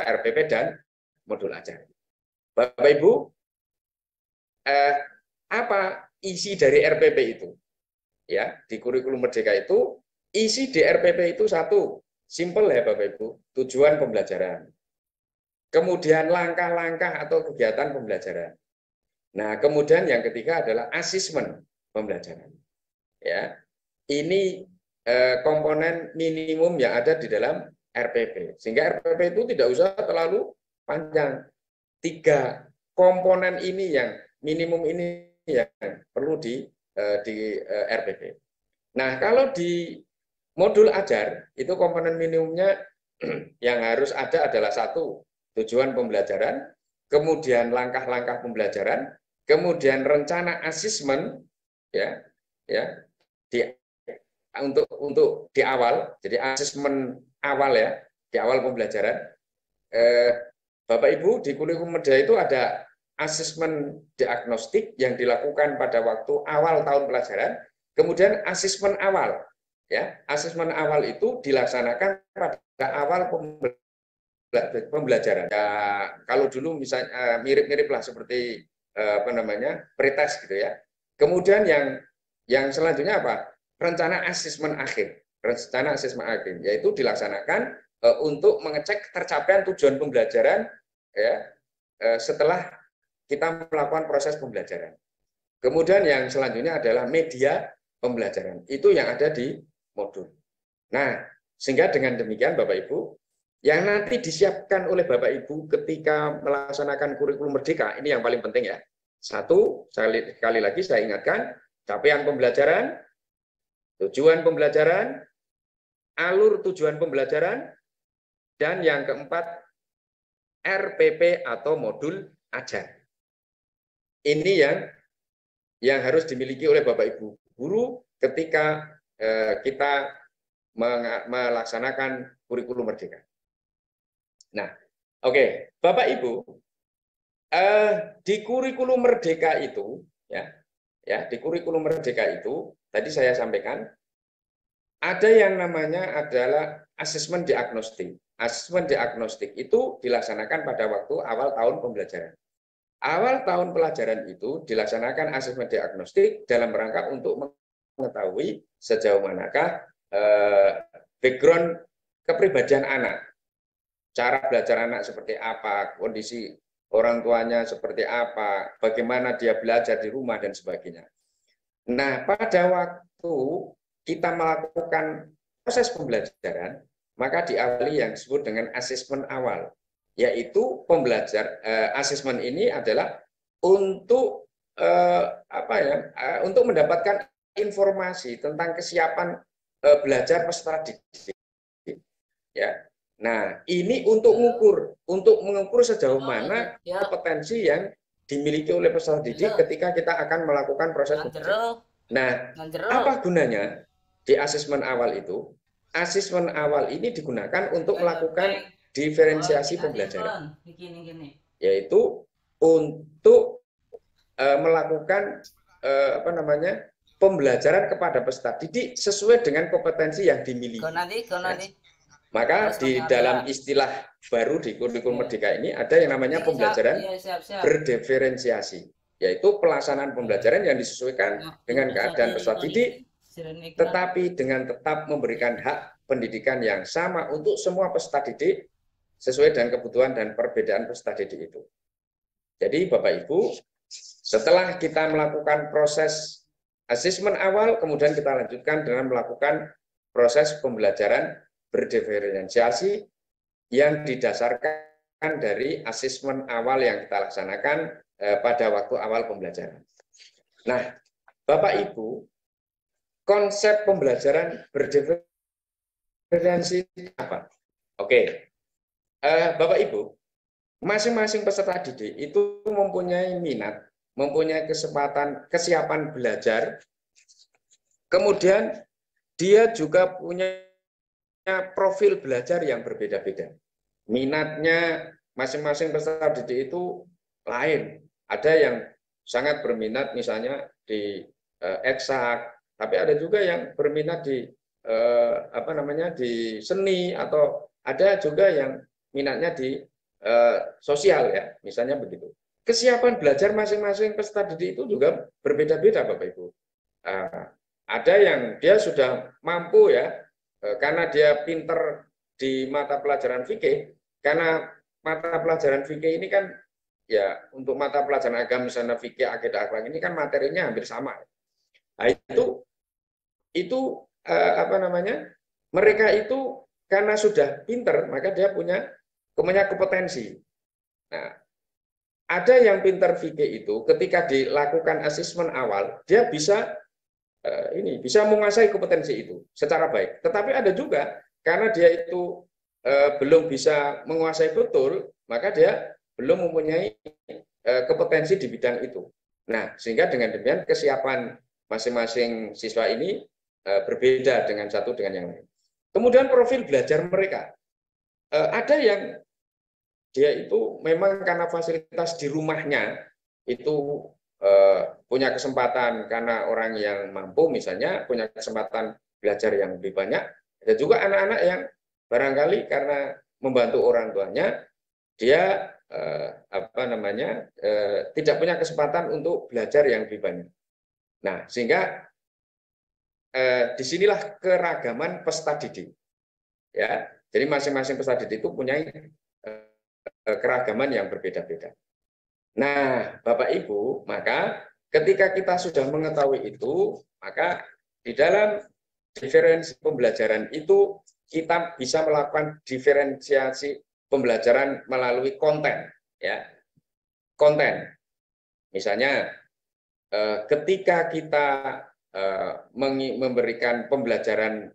RPP dan modul ajar. Bapak Ibu, apa isi dari RPP itu? Ya, di kurikulum Merdeka itu isi di RPP itu satu, simple ya Bapak Ibu, tujuan pembelajaran. Kemudian langkah-langkah atau kegiatan pembelajaran. Nah, kemudian yang ketiga adalah asesmen pembelajaran. Ya, ini komponen minimum yang ada di dalam RPP. Sehingga RPP itu tidak usah terlalu panjang. 3 komponen ini yang minimum ini yang perlu di RPP. Nah, kalau di modul ajar itu komponen minimumnya yang harus ada adalah satu, tujuan pembelajaran, kemudian langkah-langkah pembelajaran, kemudian rencana asesmen ya untuk di awal, jadi asesmen awal ya di awal pembelajaran. Bapak Ibu, di kurikulum Merdeka itu ada asesmen diagnostik yang dilakukan pada waktu awal tahun pelajaran, kemudian asesmen awal ya, asesmen awal itu dilaksanakan pada awal pembelajaran. Ya, kalau dulu misalnya mirip-mirip lah seperti pretest gitu ya. Kemudian yang selanjutnya apa? Rencana asesmen akhir. Rencana asesmen akhir yaitu dilaksanakan untuk mengecek tercapaian tujuan pembelajaran ya setelah kita melakukan proses pembelajaran. Kemudian yang selanjutnya adalah media pembelajaran. Itu yang ada di modul. Nah, sehingga dengan demikian Bapak Ibu, yang nanti disiapkan oleh Bapak Ibu ketika melaksanakan kurikulum Merdeka, ini yang paling penting ya. Satu, sekali lagi saya ingatkan, capaian pembelajaran, tujuan pembelajaran, alur tujuan pembelajaran, dan yang keempat, RPP atau modul ajar. Ini yang harus dimiliki oleh Bapak Ibu guru ketika kita melaksanakan kurikulum Merdeka. Nah, oke, Bapak Ibu, di kurikulum Merdeka itu, di kurikulum Merdeka itu, tadi saya sampaikan, ada yang namanya adalah asesmen diagnostik. Asesmen diagnostik itu dilaksanakan pada waktu awal tahun pembelajaran. Awal tahun pelajaran itu dilaksanakan asesmen diagnostik dalam rangka untuk mengetahui sejauh manakah background kepribadian anak, cara belajar anak seperti apa, kondisi orang tuanya seperti apa, bagaimana dia belajar di rumah dan sebagainya. Nah, pada waktu kita melakukan proses pembelajaran, maka diawali yang disebut dengan asesmen awal, yaitu asesmen ini adalah untuk untuk mendapatkan informasi tentang kesiapan belajar peserta didik. Ya. Nah, ini untuk mengukur sejauh mana kompetensi yang dimiliki oleh peserta didik ketika kita akan melakukan proses pembelajaran. Nah, apa gunanya di asesmen awal itu? Asesmen awal ini digunakan untuk melakukan diferensiasi pembelajaran, yaitu untuk melakukan pembelajaran kepada peserta didik sesuai dengan kompetensi yang dimiliki. Maka di dalam istilah baru di kurikulum Merdeka ini ada yang namanya pembelajaran berdiferensiasi, yaitu pelaksanaan pembelajaran yang disesuaikan dengan keadaan peserta didik, tetapi dengan tetap memberikan hak pendidikan yang sama untuk semua peserta didik sesuai dengan kebutuhan dan perbedaan peserta didik itu. Jadi Bapak Ibu, setelah kita melakukan proses asesmen awal, kemudian kita lanjutkan dengan melakukan proses pembelajaran berdiferensiasi yang didasarkan dari asesmen awal yang kita laksanakan pada waktu awal pembelajaran. Nah, Bapak Ibu, konsep pembelajaran berdiferensiasi apa? Oke, Bapak Ibu, masing-masing peserta didik itu mempunyai minat, mempunyai kesiapan belajar, kemudian dia juga punya profil belajar yang berbeda-beda. Minatnya masing-masing peserta didik itu lain. Ada yang sangat berminat misalnya di eksak, tapi ada juga yang berminat di di seni, atau ada juga yang minatnya di sosial ya, misalnya begitu. Kesiapan belajar masing-masing peserta didik itu juga berbeda-beda Bapak Ibu. Ada yang dia sudah mampu ya, karena dia pinter di mata pelajaran fikih, karena mata pelajaran fikih ini kan ya untuk mata pelajaran agama misalnya fikih, akidah, akhlak ini kan materinya hampir sama. Nah, itu apa namanya? Mereka itu karena sudah pinter, maka dia punya kompetensi. Nah, ada yang pinter fikih itu ketika dilakukan asesmen awal, dia bisa bisa menguasai kompetensi itu secara baik. Tetapi ada juga karena dia itu belum bisa menguasai betul, maka dia belum mempunyai kompetensi di bidang itu. Nah, sehingga dengan demikian kesiapan masing-masing siswa ini berbeda dengan satu dengan yang lain. Kemudian profil belajar mereka. Ada yang dia itu memang karena fasilitas di rumahnya itu punya kesempatan karena orang yang mampu misalnya punya kesempatan belajar yang lebih banyak. Ada juga anak-anak yang barangkali karena membantu orang tuanya dia apa namanya tidak punya kesempatan untuk belajar yang lebih banyak. Nah, sehingga disinilah keragaman peserta didik. Ya, jadi masing-masing peserta didik itu punya keragaman yang berbeda-beda. Nah, Bapak Ibu, maka ketika kita sudah mengetahui itu, maka di dalam diferensi pembelajaran itu kita bisa melakukan diferensiasi pembelajaran melalui konten, ya. Konten. Misalnya ketika kita memberikan pembelajaran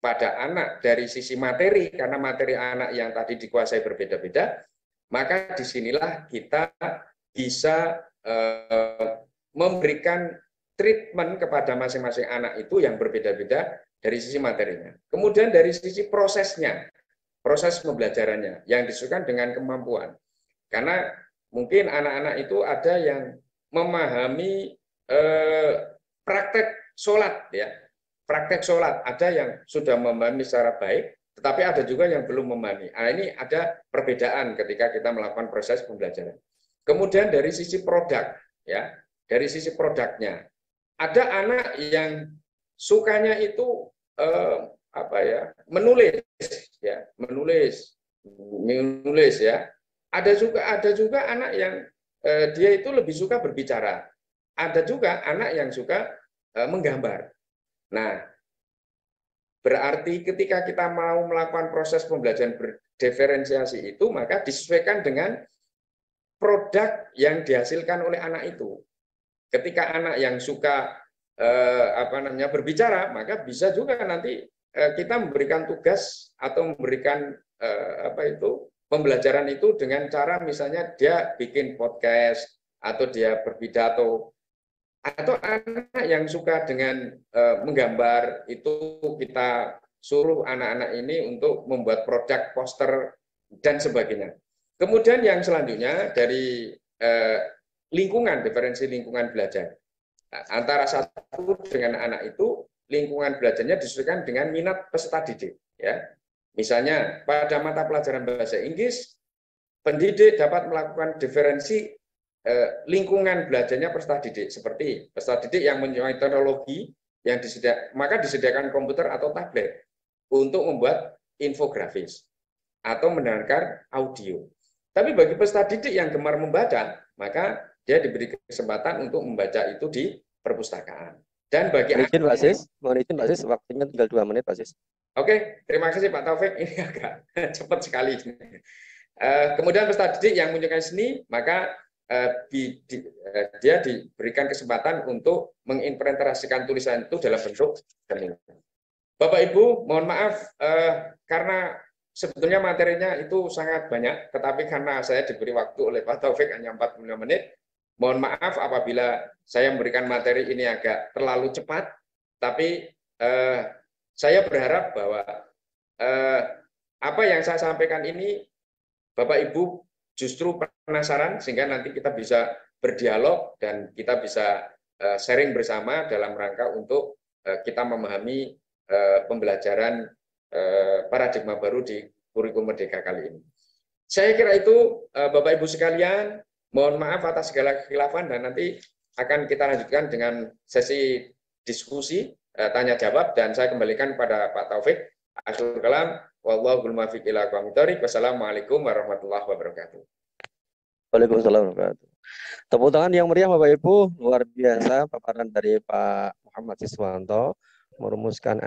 pada anak dari sisi materi, karena materi anak yang tadi dikuasai berbeda-beda, maka disinilah kita bisa memberikan treatment kepada masing-masing anak itu yang berbeda-beda dari sisi materinya. Kemudian dari sisi prosesnya, proses pembelajarannya yang disesuaikan dengan kemampuan. Karena mungkin anak-anak itu ada yang memahami praktek sholat, ya, praktek sholat. Ada yang sudah memahami secara baik, tetapi ada juga yang belum memahami. Nah, ini ada perbedaan ketika kita melakukan proses pembelajaran. Kemudian dari sisi produk, ya, dari sisi produknya, ada anak yang sukanya itu apa ya, menulis, ya, menulis ya. Ada juga anak yang dia itu lebih suka berbicara. Ada juga anak yang suka menggambar. Nah, berarti ketika kita mau melakukan proses pembelajaran berdiferensiasi itu, maka disesuaikan dengan produk yang dihasilkan oleh anak itu. Ketika anak yang suka apa namanya berbicara, maka bisa juga nanti kita memberikan tugas atau memberikan apa itu pembelajaran itu dengan cara misalnya dia bikin podcast atau dia berpidato, atau anak yang suka dengan menggambar itu kita suruh anak-anak ini untuk membuat produk, poster dan sebagainya. Kemudian yang selanjutnya dari lingkungan, diferensi lingkungan belajar. Antara satu dengan anak itu lingkungan belajarnya disesuaikan dengan minat peserta didik. Ya, misalnya pada mata pelajaran bahasa Inggris, pendidik dapat melakukan diferensi lingkungan belajarnya peserta didik, seperti peserta didik yang menyukai teknologi yang maka disediakan komputer atau tablet untuk membuat infografis atau mendengarkan audio. Tapi bagi peserta didik yang gemar membaca, maka dia diberi kesempatan untuk membaca itu di perpustakaan. Dan bagi mohon izin Pak Sis, waktunya tinggal 2 menit Pak Sis. Oke, terima kasih Pak Taufik. Ini agak cepat sekali. Kemudian peserta didik yang menyukai seni, maka dia diberikan kesempatan untuk mengimplementasikan tulisan itu dalam bentuk seni. Bapak Ibu, mohon maaf karena sebetulnya materinya itu sangat banyak, tetapi karena saya diberi waktu oleh Pak Taufik hanya 45 menit, mohon maaf apabila saya memberikan materi ini agak terlalu cepat, tapi saya berharap bahwa apa yang saya sampaikan ini Bapak Ibu justru penasaran sehingga nanti kita bisa berdialog dan kita bisa sharing bersama dalam rangka untuk kita memahami pembelajaran paradigma baru di kurikulum Merdeka kali ini. Saya kira itu Bapak Ibu sekalian, mohon maaf atas segala kekhilafan dan nanti akan kita lanjutkan dengan sesi diskusi tanya jawab dan saya kembalikan pada Pak Taufik. Akhirul kalam, wallahul muwaffiq ila aqwamit thoriq. Wassalamualaikum warahmatullahi wabarakatuh. Waalaikumsalam warahmatullahi wabarakatuh. Tepuk tangan yang meriah Bapak Ibu, luar biasa paparan dari Pak Muhammad Siswanto merumuskan